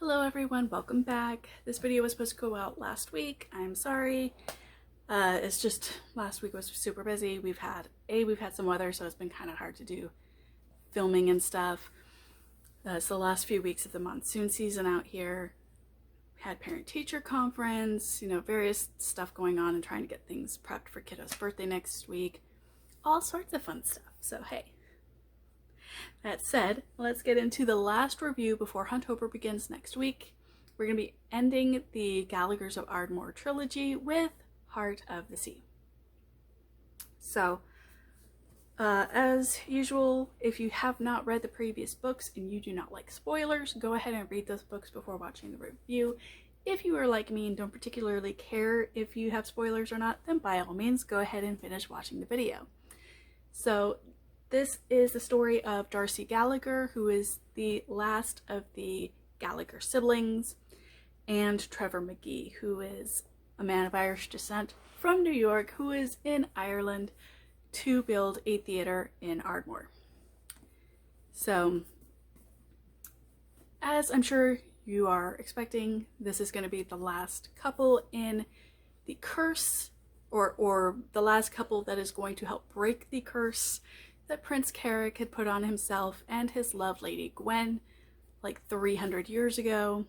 Hello everyone, welcome back. This video was supposed to go out last week. I'm sorry. It's just last week was super busy. We've had some weather, so it's been kind of hard to do filming and stuff. It's the last few weeks of the monsoon season out here. We had parent-teacher conference, various stuff going on and trying to get things prepped for kiddo's birthday next week. All sorts of fun stuff, so hey. That said, let's get into the last review before Hunttober begins next week. We're going to be ending the Gallaghers of Ardmore trilogy with Heart of the Sea. So, as usual, if you have not read the previous books and you do not like spoilers, go ahead and read those books before watching the review. If you are like me and don't particularly care if you have spoilers or not, then by all means, go ahead and finish watching the video. So, this is the story of Darcy Gallagher, who is the last of the Gallagher siblings, and Trevor Magee, who is a man of Irish descent from New York, who is in Ireland to build a theater in Ardmore. So, as I'm sure you are expecting, this is going to be the last couple in the curse, or the last couple that is going to help break the curse that Prince Carrick had put on himself and his love lady Gwen like 300 years ago.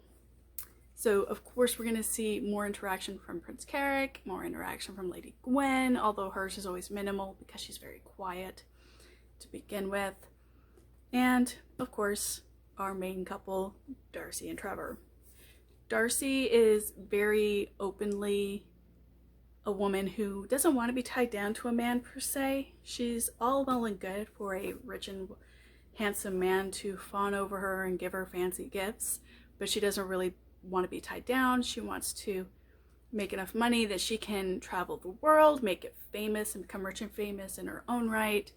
So of course we're going to see more interaction from Prince Carrick, more interaction from Lady Gwen, although hers is always minimal because she's very quiet to begin with. And of course our main couple, Darcy and Trevor. Darcy is very openly a woman who doesn't want to be tied down to a man per se. She's all well and good for a rich and handsome man to fawn over her and give her fancy gifts, but she doesn't really want to be tied down. She wants to make enough money that she can travel the world, make it famous and become rich and famous in her own right.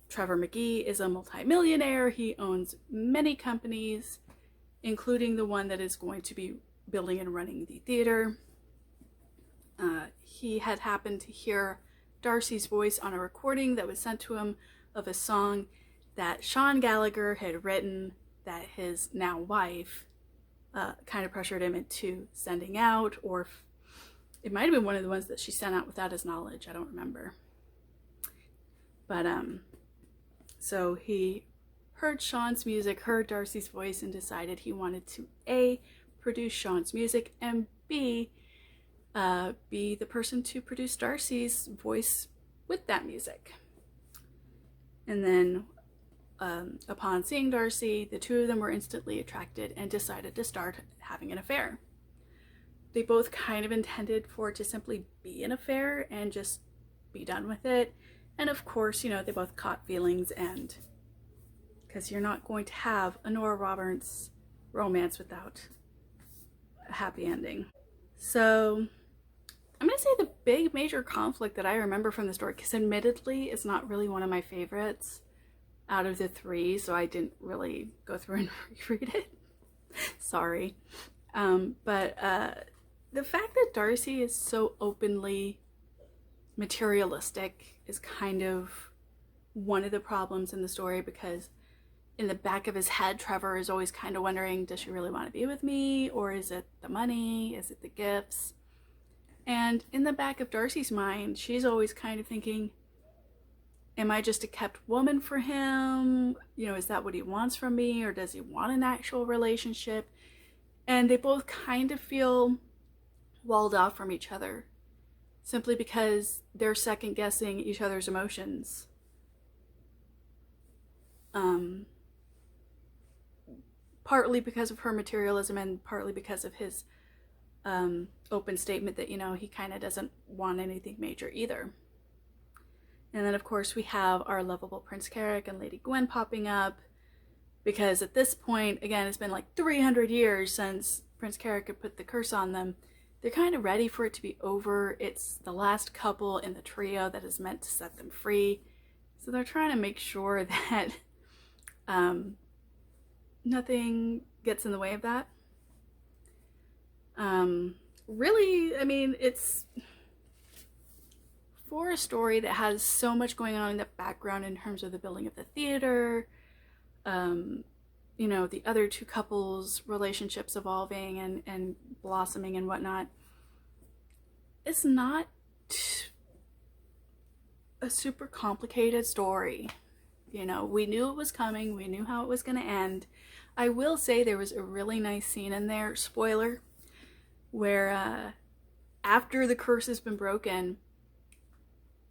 Trevor Magee is a multimillionaire. He owns many companies, including the one that is going to be building and running the theater. He had happened to hear Darcy's voice on a recording that was sent to him of a song that Sean Gallagher had written that his now wife kind of pressured him into sending out, or it might have been one of the ones that she sent out without his knowledge. I don't remember. But so he heard Sean's music, heard Darcy's voice, and decided he wanted to A, produce Sean's music, and B, be the person to produce Darcy's voice with that music. And then upon seeing Darcy, the two of them were instantly attracted and decided to start having an affair. They both kind of intended for it to simply be an affair and just be done with it. And of course, they both caught feelings, and because you're not going to have a Nora Roberts romance without a happy ending. So I'm going to say the big major conflict that I remember from the story, because admittedly it's not really one of my favorites out of the three, so I didn't really go through and reread it. Sorry. But the fact that Darcy is so openly materialistic is kind of one of the problems in the story, because in the back of his head, Trevor is always kind of wondering, does she really want to be with me? Or is it the money? Is it the gifts? And in the back of Darcy's mind, she's always kind of thinking, am I just a kept woman for him? Is that what he wants from me? Or does he want an actual relationship? And they both kind of feel walled off from each other, simply because they're second guessing each other's emotions. Partly because of her materialism, and partly because of his open statement that, he kind of doesn't want anything major either. And then, of course, we have our lovable Prince Carrick and Lady Gwen popping up, because at this point, again, it's been like 300 years since Prince Carrick had put the curse on them. They're kind of ready for it to be over. It's the last couple in the trio that is meant to set them free. So they're trying to make sure that nothing gets in the way of that. Really, I mean, it's for a story that has so much going on in the background in terms of the building of the theater, you know, the other two couples' relationships evolving and blossoming and whatnot. It's not a super complicated story. You know, we knew it was coming, we knew how it was going to end. I will say there was a really nice scene in there, spoiler, where after the curse has been broken,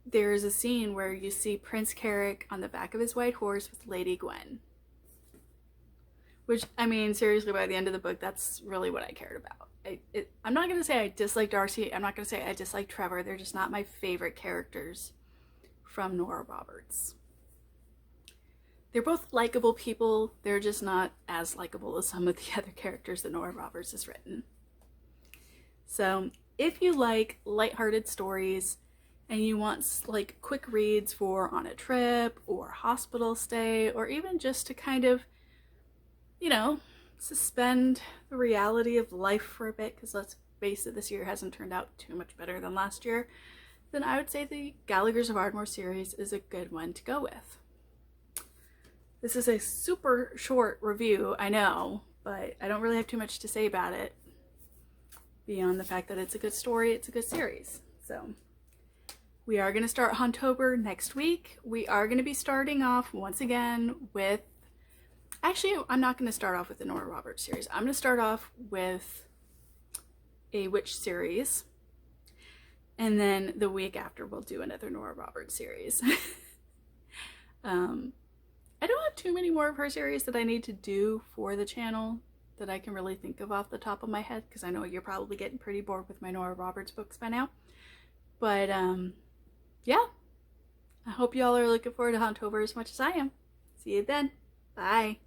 there is a scene where you see Prince Carrick on the back of his white horse with Lady Gwen. Which, I mean, seriously, by the end of the book, that's really what I cared about. I'm not going to say I dislike Darcy. I'm not going to say I dislike Trevor. They're just not my favorite characters from Nora Roberts. They're both likable people. They're just not as likable as some of the other characters that Nora Roberts has written. So, if you like lighthearted stories and you want like quick reads for on a trip or hospital stay, or even just to kind of, you know, suspend the reality of life for a bit, because let's face it, this year hasn't turned out too much better than last year, then I would say the Gallaghers of Ardmore series is a good one to go with. This is a super short review, I know, but I don't really have too much to say about it beyond the fact that it's a good story, it's a good series. So we are going to start Huntober next week. We are going to be starting off once again with, actually, I'm not going to start off with the Nora Roberts series. I'm going to start off with a witch series, and then the week after we'll do another Nora Roberts series. I don't have too many more of her series that I need to do for the channel that I can really think of off the top of my head, because I know you're probably getting pretty bored with my Nora Roberts books by now. But yeah, I hope y'all are looking forward to Huntober as much as I am. See you then. Bye.